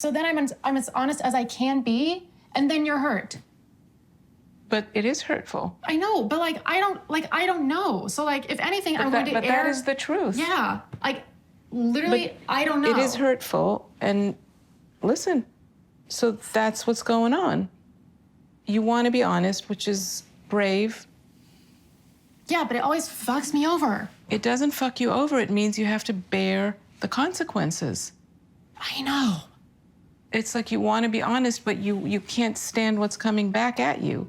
So then I'm as honest as I can be, and then you're hurt. But it is hurtful. I know, but I don't know. So if anything, I'm going to But that is the truth. Yeah, literally, I don't know. It is hurtful, and listen, so that's what's going on. You want to be honest, which is brave. Yeah, but it always fucks me over. It doesn't fuck you over. It means you have to bear the consequences. I know. It's like you want to be honest, but you can't stand what's coming back at you.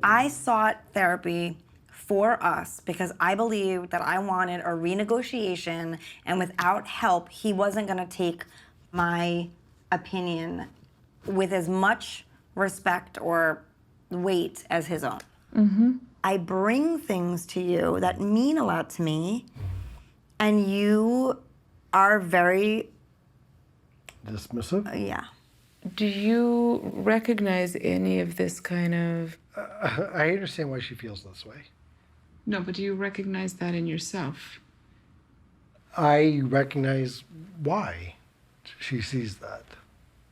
I sought therapy for us because I believed that I wanted a renegotiation, and without help, he wasn't gonna take my opinion with as much respect or weight as his own. Mm-hmm. I bring things to you that mean a lot to me, and you are very... Dismissive? Yeah. Do you recognize any of this kind of... I understand why she feels this way. No, but do you recognize that in yourself? I recognize why she sees that.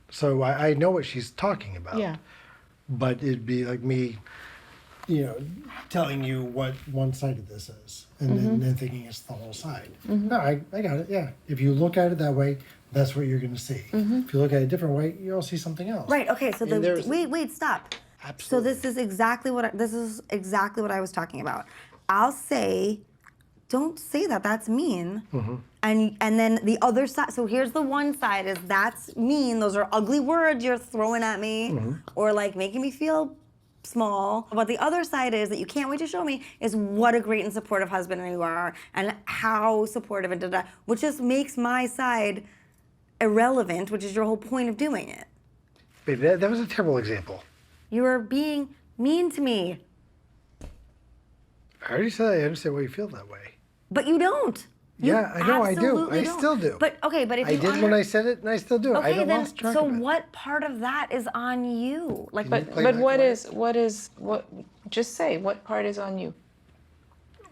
So I know what she's talking about. Yeah. But it'd be like me, telling you what one side of this is, and then thinking it's the whole side. No, I got it, yeah. If you look at it that way, that's what you're gonna see. If you look at it a different way, you'll see something else. Right, okay, so wait, stop. Absolutely. So this is exactly what I was talking about. I'll say, don't say that, that's mean. And then the other side, so here's the one side is that's mean, those are ugly words you're throwing at me, or making me feel small. But the other side is that you can't wait to show me is what a great and supportive husband you are, and how supportive and da-da, which just makes my side irrelevant, which is your whole point of doing it. Baby, that was a terrible example. You are being mean to me. I already said I understand why you feel that way. But you don't. You Yeah, I know I do. absolutely I don't. still do. But okay, but if I you did when I said it, and I still do. I okay, don't then lost track so of it. what part of that is on you? play But back what just say, what part is on you?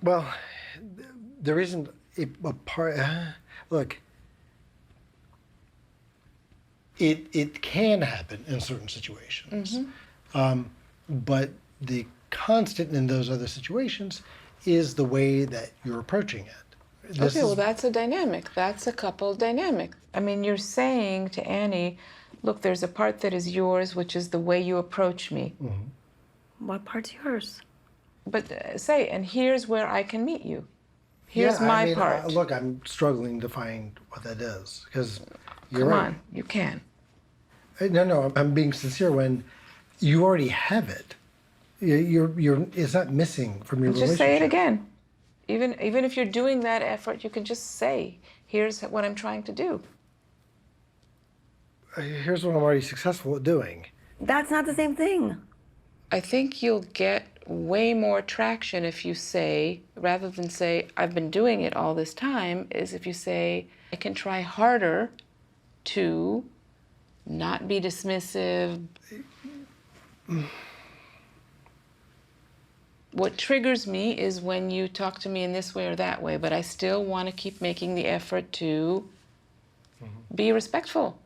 Well, there isn't a part. Look, it can happen in certain situations, but the constant in those other situations is the way that you're approaching it. Okay, well, that's a dynamic. That's a couple dynamic. I mean, you're saying to Annie, look, there's a part that is yours, which is the way you approach me. What part's yours? But say, and here's where I can meet you. Here's my part. Look, I'm struggling to find what that is, because you're Come right. on, you can. No, I'm being sincere. When you already have it, it's not missing from your relationship. Just say it again. Even if you're doing that effort, you can just say, here's what I'm trying to do. Here's what I'm already successful at doing. That's not the same thing. I think you'll get way more traction if you say, rather than say, I've been doing it all this time, is if you say, I can try harder to not be dismissive. What triggers me is when you talk to me in this way or that way, but I still want to keep making the effort to be respectful.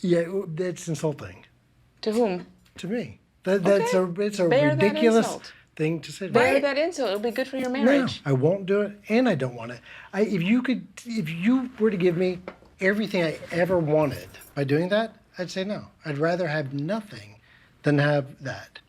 Yeah, that's insulting. To whom? To me. It's a Bear ridiculous that insult. thing to say. Bear that insult. It'll be good for your marriage. No, I won't do it, and I don't want it. If you were to give me everything I ever wanted by doing that, I'd say no. I'd rather have nothing than have that.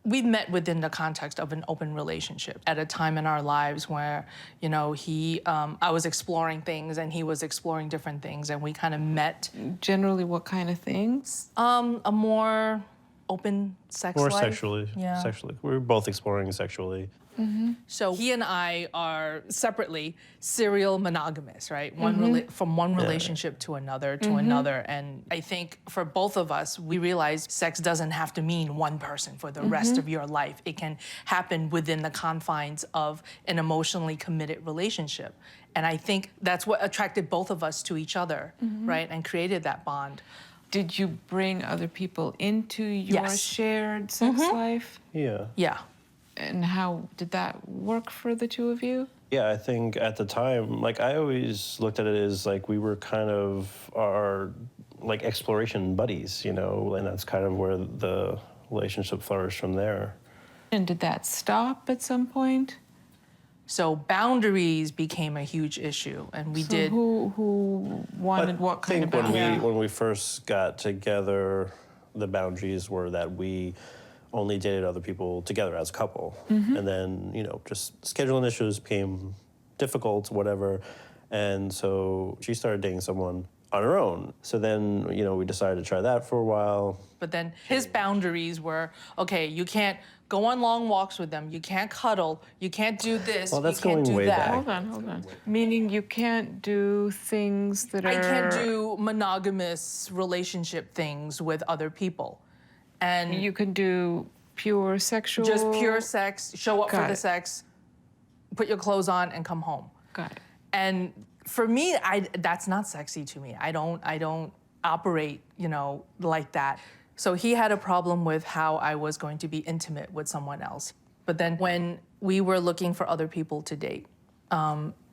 We met within the context of an open relationship at a time in our lives where, I was exploring things and he was exploring different things, and we kind of met. Generally, what kind of things? A more open sex More life. sexually. Yeah. Sexually. We're both exploring sexually. So he and I are separately serial monogamous, right? From one relationship to another, And I think for both of us, we realized sex doesn't have to mean one person for the rest of your life. It can happen within the confines of an emotionally committed relationship. And I think that's what attracted both of us to each other, right? And created that bond. Did you bring other people into your Yes. shared sex life? Yeah. Yeah. And how did that work for the two of you? Yeah, I think at the time, like I always looked at it as like we were kind of our like exploration buddies, you know, and that's kind of where the relationship flourished from there. And did that stop at some point? So boundaries became a huge issue, and we did. Who wanted what kind of I think boundary? when we first got together, the boundaries were that we only dated other people together as a couple. And then, you know, just scheduling issues became difficult, whatever. And so she started dating someone on her own. So then, you know, we decided to try that for a while. But then his boundaries were, okay, you can't go on long walks with them, you can't cuddle, you can't do this, Well, that's you can't going do way that. back. Hold on. Meaning you can't do things that are... I can't do monogamous relationship things with other people. And You can do pure sexual... just pure sex, show up for Got the it. sex, put your clothes on and come home. Got it. And for me, that's not sexy to me. I don't operate, you know, like that. So he had a problem with how I was going to be intimate with someone else. But then when we were looking for other people to date,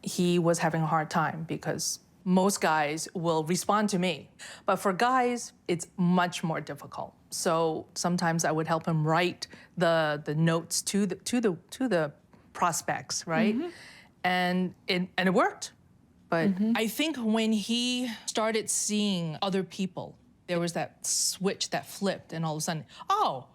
he was having a hard time because most guys will respond to me. But for guys, it's much more difficult. So sometimes I would help him write the notes to the prospects, right? And it worked. But I think when he started seeing other people, there was that switch that flipped, and all of a sudden, oh,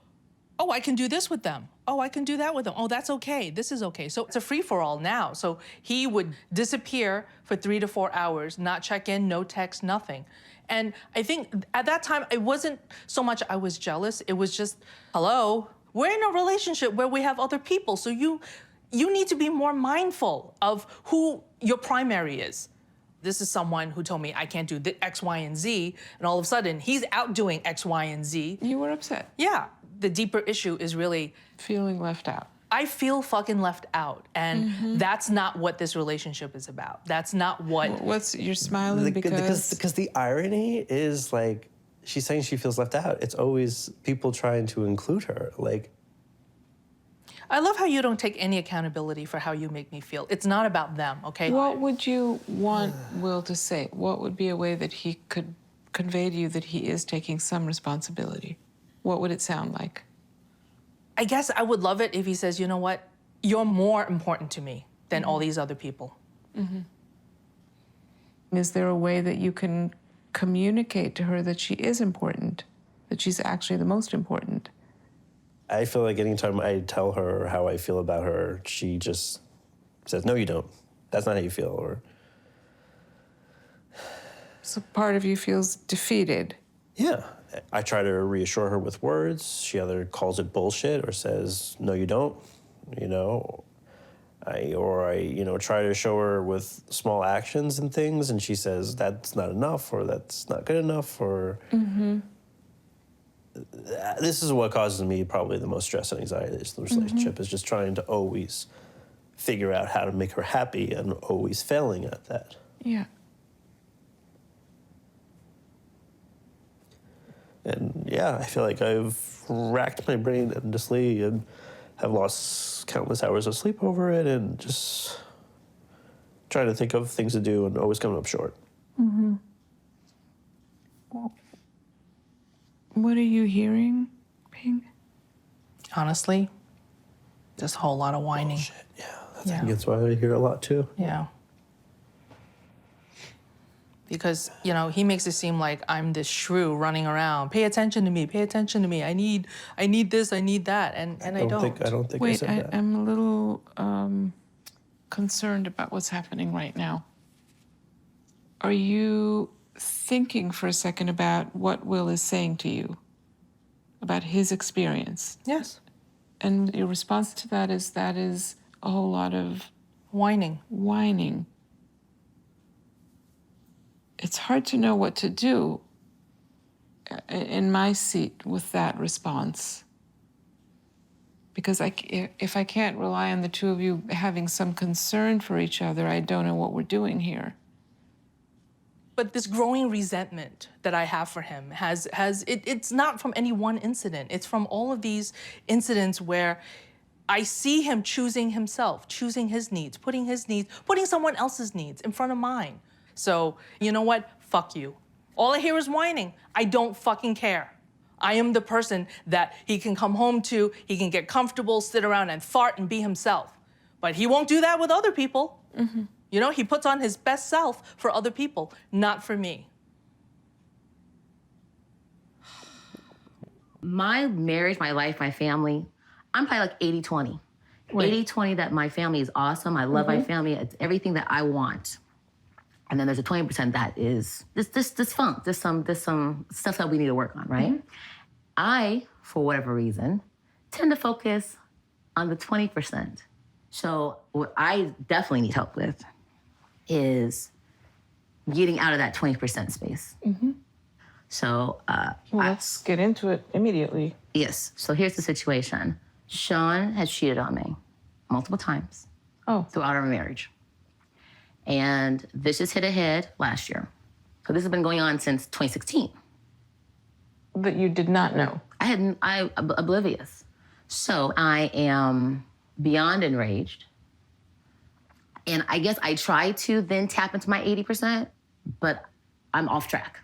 I can do this with them. Oh, I can do that with them. Oh, that's okay. This is okay. So it's a free-for-all now. So he would disappear for 3 to 4 hours, not check in, no text, nothing. And I think at that time, it wasn't so much I was jealous. It was just, hello, we're in a relationship where we have other people. So you need to be more mindful of who your primary is. This is someone who told me I can't do the X, Y, and Z, and all of a sudden he's out doing X, Y, and Z. You were upset. Yeah, the deeper issue is really, Feeling left out. I feel fucking left out, and that's not what this relationship is about. That's not what. You're smiling because the irony is like she's saying she feels left out. It's always people trying to include her. Like, I love how you don't take any accountability for how you make me feel. It's not about them, okay? What would you want Will to say? What would be a way that he could convey to you that he is taking some responsibility? What would it sound like? I guess I would love it if he says, you know what, you're more important to me than all these other people. Is there a way that you can communicate to her that she is important, that she's actually the most important? I feel like anytime I tell her how I feel about her, she just says, no, you don't. That's not how you feel. Or, So part of you feels defeated. yeah. I try to reassure her with words. She either calls it bullshit or says, no, you don't, you know. I you know, try to show her with small actions and things, and she says, that's not enough, or that's not good enough, or... This is what causes me probably the most stress and anxiety in the relationship, is just trying to always figure out how to make her happy and always failing at that. Yeah. And yeah, I feel like I've racked my brain endlessly and have lost countless hours of sleep over it, and just trying to think of things to do and always coming up short. What are you hearing, Ping? Honestly, just a whole lot of whining. Yeah, I think that's why I hear a lot too. Yeah. Because, you know, he makes it seem like I'm this shrew running around. Pay attention to me, pay attention to me. I need this, I need that, and I don't. I don't think I Wait, said that. I'm a little concerned about what's happening right now. Are you thinking for a second about what Will is saying to you, about his experience? Yes. And your response to that is a whole lot of Whining. whining. It's hard to know what to do in my seat with that response. Because if I can't rely on the two of you having some concern for each other, I don't know what we're doing here. But this growing resentment that I have for him it's not from any one incident. It's from all of these incidents where I see him choosing himself, choosing his needs, putting someone else's needs in front of mine. So, you know what? Fuck you. All I hear is whining. I don't fucking care. I am the person that he can come home to, he can get comfortable, sit around and fart and be himself. But he won't do that with other people. Mm-hmm. You know, he puts on his best self for other people, not for me. My marriage, my life, my family, I'm probably like 80-20. 80-20 that my family is awesome. I love my family. It's everything that I want. And then there's a 20% that is this funk. There's some stuff that we need to work on, right? I, for whatever reason, tend to focus on the 20%. So what I definitely need help with is getting out of that 20% space. So Let's get into it immediately. yes. So here's the situation. Sean has cheated on me multiple times throughout our marriage. And this just hit a head last year. So this has been going on since 2016. That you did not know. I'm oblivious. So I am beyond enraged. And I guess I try to then tap into my 80%, but I'm off track.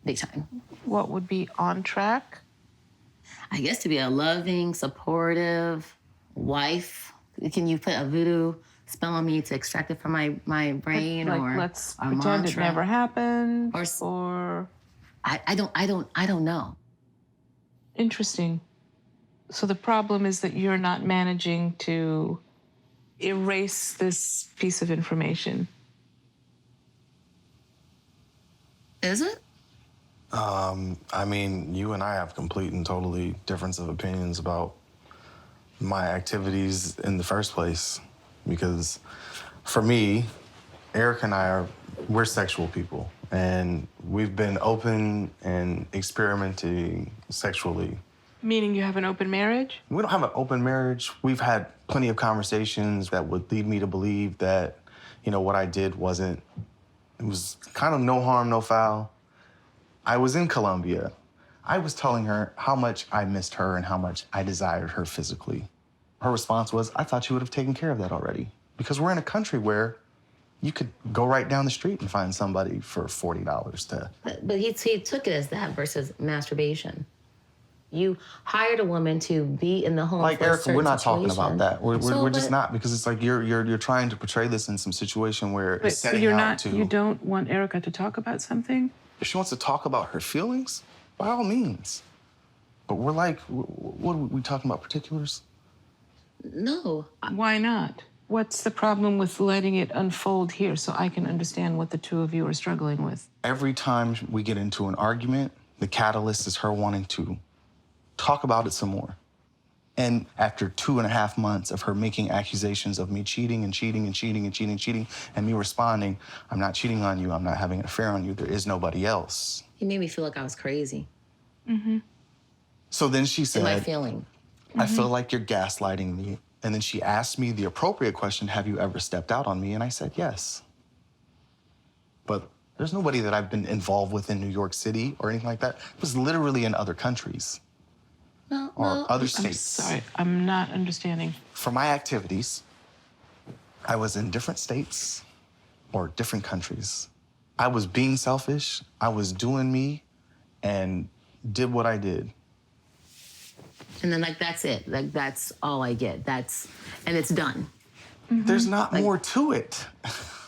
Big time. What would be on track? I guess to be a loving, supportive wife. Can you put a voodoo spell on me to extract it from my brain, Like, or let's a pretend mantra? it never happened, Or I don't know. Interesting. So the problem is that you're not managing to erase this piece of information. Is it? I mean, you and I have complete and totally difference of opinions about my activities in the first place. Because for me, Eric and we're sexual people. And we've been open and experimenting sexually. Meaning you have an open marriage? We don't have an open marriage. We've had plenty of conversations that would lead me to believe that, you know, what I did it was kind of no harm, no foul. I was in Colombia. I was telling her how much I missed her and how much I desired her physically. Her response was, I thought you would have taken care of that already. Because we're in a country where you could go right down the street and find somebody for $40 to... But he took it as that versus masturbation. You hired a woman to be in the home. Like, for a Erica, certain we're not talking situation. about that. We're just but- not, because it's like you're trying to portray this in some situation where But it's setting you're out not, to... you don't want Erica to talk about something? If she wants to talk about her feelings, by all means. But we're like, what are we talking about, particulars? No. Why not? What's the problem with letting it unfold here so I can understand what the two of you are struggling with? Every time we get into an argument, the catalyst is her wanting to talk about it some more. And after 2.5 months of her making accusations of me cheating and me responding, I'm not cheating on you, I'm not having an affair on you, there is nobody else. He made me feel like I was crazy. So then she In said, my feeling. I feel like you're gaslighting me. And then she asked me the appropriate question, have you ever stepped out on me? And I said, yes. But there's nobody that I've been involved with in New York City or anything like that. It was literally in other countries No, or no. other I'm states. sorry, I'm not understanding. For my activities, I was in different states or different countries. I was being selfish, I was doing me, and did what I did. And then, like, that's it. Like, that's all I get. And it's done. There's not more to it.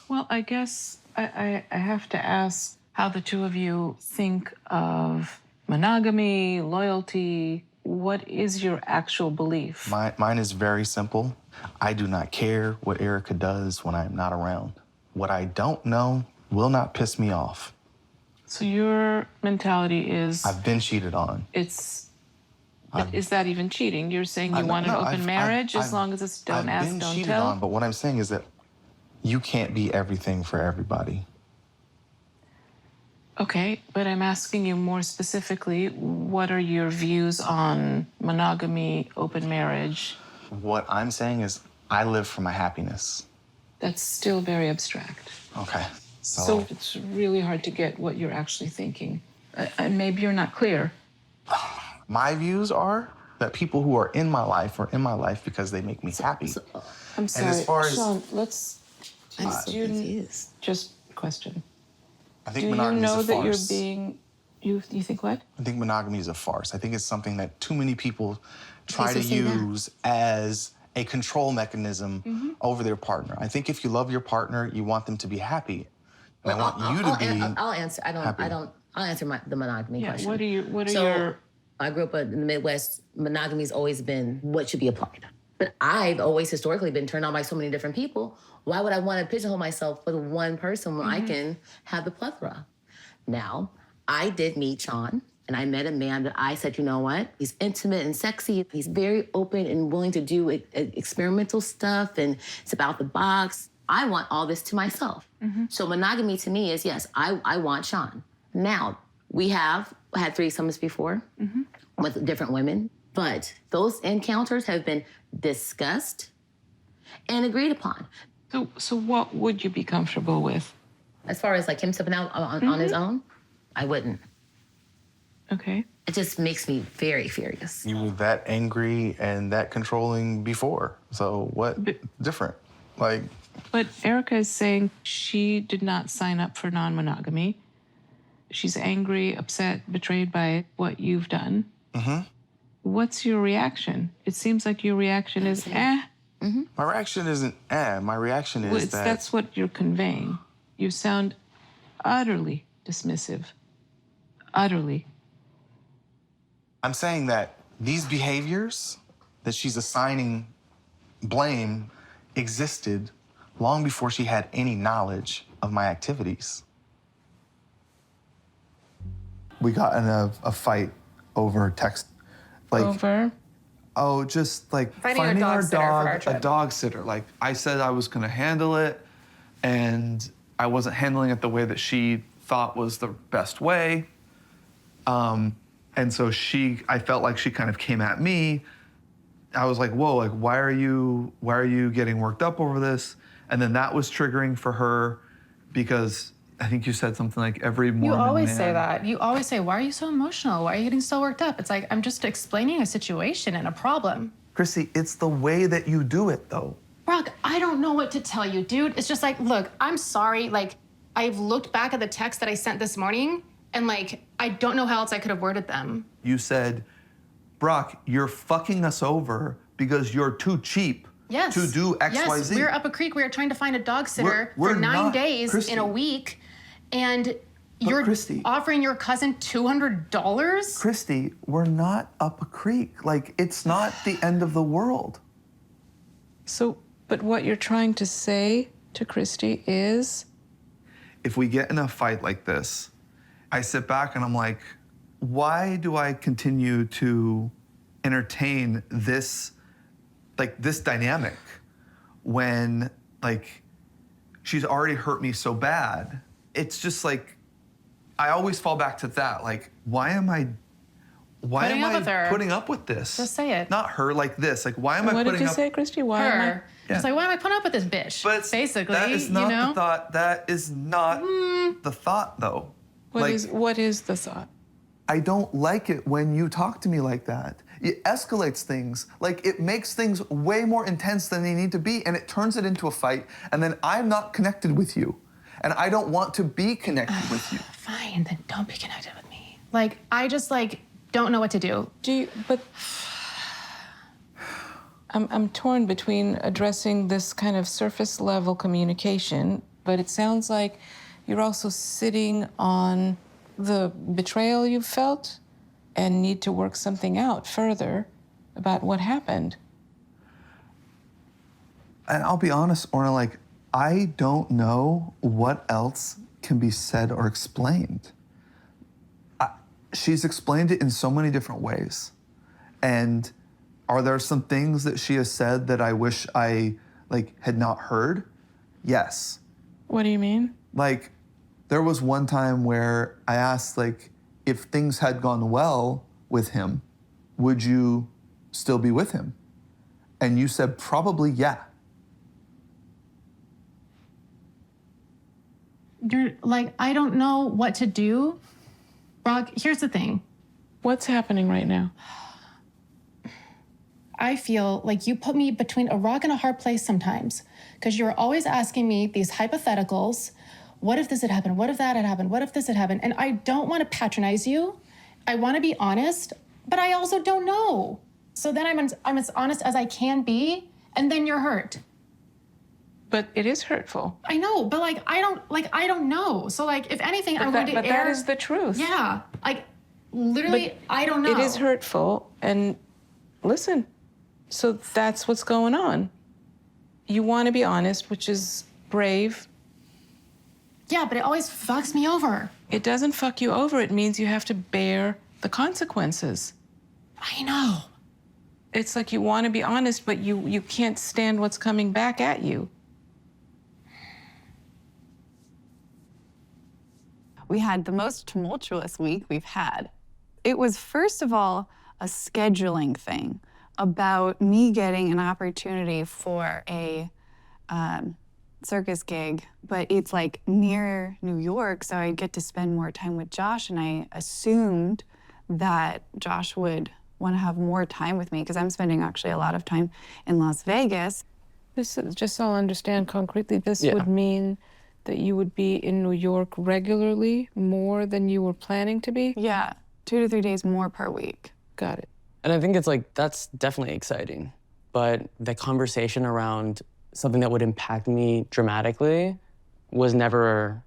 Well, I guess I have to ask how the two of you think of monogamy, loyalty. What is your actual belief? Mine is very simple. I do not care what Erica does when I'm not around. What I don't know will not piss me off. So your mentality is I've been cheated on. Is that even cheating? You're saying you want an open marriage as long as it's don't ask, don't I've been cheated tell? on, but what I'm saying is that you can't be everything for everybody. Okay, but I'm asking you more specifically, what are your views on monogamy, open marriage? What I'm saying is I live for my happiness. That's still very abstract. Okay. So it's really hard to get what you're actually thinking. And maybe you're not clear. My views are that people who are in my life are in my life because they make me happy. I'm sorry, as far as- Sean, let's I'm so confused. just question. I think Do you monogamy know is a that you're farce. being, you think what? I think monogamy is a farce. I think it's something that too many people try to so say that. use as a control mechanism over their partner. I think if you love your partner, you want them to be happy. And I want you to be I'll answer. happy. I'll answer the monogamy Yeah, question. what are so, your... I grew up in the Midwest. Monogamy's always been what should be applied. But I've always historically been turned on by so many different people. Why would I want to pigeonhole myself with one person when I can have the plethora? Now, I did meet Sean, and I met a man that I said, you know what? He's intimate and sexy. He's very open and willing to do experimental stuff, and it's about the box. I want all this to myself. So monogamy to me is, yes, I want Sean. Now, we have had threesomes before with different women, but those encounters have been discussed and agreed upon. So what would you be comfortable with? As far as like him stepping out on his own, I wouldn't. Okay. It just makes me very furious. you were that angry and that controlling before. So what different? Like, But Erica is saying she did not sign up for non-monogamy. She's angry, upset, betrayed by what you've done. What's your reaction? It seems like your reaction is, my reaction isn't my reaction is that That's what you're conveying. You sound utterly dismissive. Utterly. I'm saying that these behaviors that she's assigning blame existed long before she had any knowledge of my activities. We got in a fight over text, like Over. just like Finding a dog sitter for our a trip. dog sitter. Like I said, I was gonna handle it, and I wasn't handling it the way that she thought was the best way. And so I felt like she kind of came at me. I was like, whoa, like why are you getting worked up over this? And then that was triggering for her because I think you said something like every Mormon You always man. say that. You always say, why are you so emotional? Why are you getting so worked up? It's like, I'm just explaining a situation and a problem. Chrissy, it's the way that you do it though. Brock, I don't know what to tell you, dude. It's just like, look, I'm sorry. Like, I've looked back at the text that I sent this morning, and like, I don't know how else I could have worded them. You said, Brock, you're fucking us over because you're too cheap Yes. to do X, yes. Y, Z. We were up a creek. We were trying to find a dog sitter We're for 9 not- days Christy. in a week, and you're Christy. offering your cousin $200? Christy, we're not up a creek. Like, it's not the end of the world. So, but what you're trying to say to Christy is, If we get in a fight like this, I sit back and I'm like, why do I continue to entertain this, like, this dynamic when, like, she's already hurt me so bad? It's just like, I always fall back to that. Like, why am I Putting up with her. putting up with this? Just say it. Not her, like this. Like, why am I what putting did you up? say, Christy? Why am I? Her. It's like, why am I putting up with this bitch? But basically, that is not you know? the thought. That is not the thought, though. What is the thought? I don't like it when you talk to me like that. It escalates things. Like, it makes things way more intense than they need to be, and it turns it into a fight, and then I'm not connected with you. And I don't want to be connected with you. Fine, then don't be connected with me. Like, I just like don't know what to do. But I'm torn between addressing this kind of surface level communication, but it sounds like you're also sitting on the betrayal you felt and need to work something out further about what happened. And I'll be honest, Orna, like, I don't know what else can be said or explained. She's explained it in so many different ways. And are there some things that she has said that I wish I, like, had not heard? Yes. What do you mean? Like, there was one time where I asked, like, if things had gone well with him, would you still be with him? And you said probably yeah. You're like, I don't know what to do. Brock, here's the thing. What's happening right now? I feel like you put me between a rock and a hard place sometimes, because you're always asking me these hypotheticals. What if this had happened? What if that had happened? What if this had happened? And I don't want to patronize you. I want to be honest, but I also don't know. So then I'm as honest as I can be, and then you're hurt. But it is hurtful. I know, but I don't know. So if anything, I'm going to But err. that is the truth. Yeah, literally, I don't know. It is hurtful, and listen, so that's what's going on. You want to be honest, which is brave. Yeah, but it always fucks me over. It doesn't fuck you over. It means you have to bear the consequences. I know. It's like you want to be honest, but you can't stand what's coming back at you. We had the most tumultuous week we've had. It was, first of all, a scheduling thing about me getting an opportunity for a circus gig, but it's near New York, so I get to spend more time with Josh, and I assumed that Josh would want to have more time with me because I'm spending actually a lot of time in Las Vegas. This is, just so I'll understand concretely, this would mean that you would be in New York regularly, more than you were planning to be? Yeah, 2 to 3 days more per week. Got it. And I think it's that's definitely exciting. But the conversation around something that would impact me dramatically was never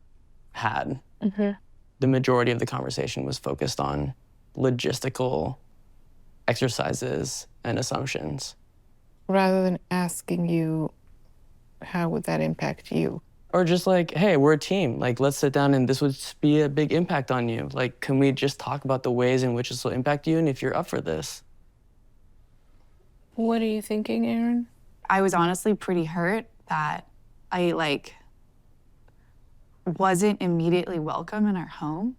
had. Mm-hmm. The majority of the conversation was focused on logistical exercises and assumptions. Rather than asking you, how would that impact you? Or just hey, we're a team. Let's sit down and this would be a big impact on you. Can we just talk about the ways in which this will impact you and if you're up for this? What are you thinking, Erin? I was honestly pretty hurt that I wasn't immediately welcome in our home.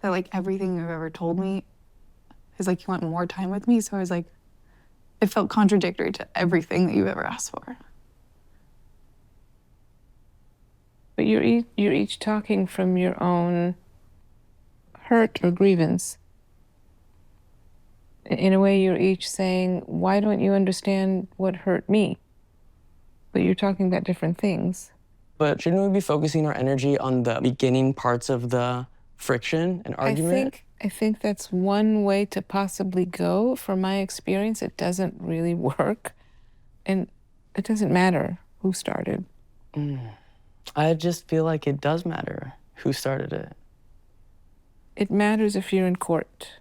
That everything you've ever told me is you want more time with me. So I was it felt contradictory to everything that you've ever asked for. But you're each talking from your own hurt or grievance. In a way, you're each saying, why don't you understand what hurt me? But you're talking about different things. But shouldn't we be focusing our energy on the beginning parts of the friction and argument? I think that's one way to possibly go. From my experience, it doesn't really work. And it doesn't matter who started. I just feel like it does matter who started it. It matters if you're in court.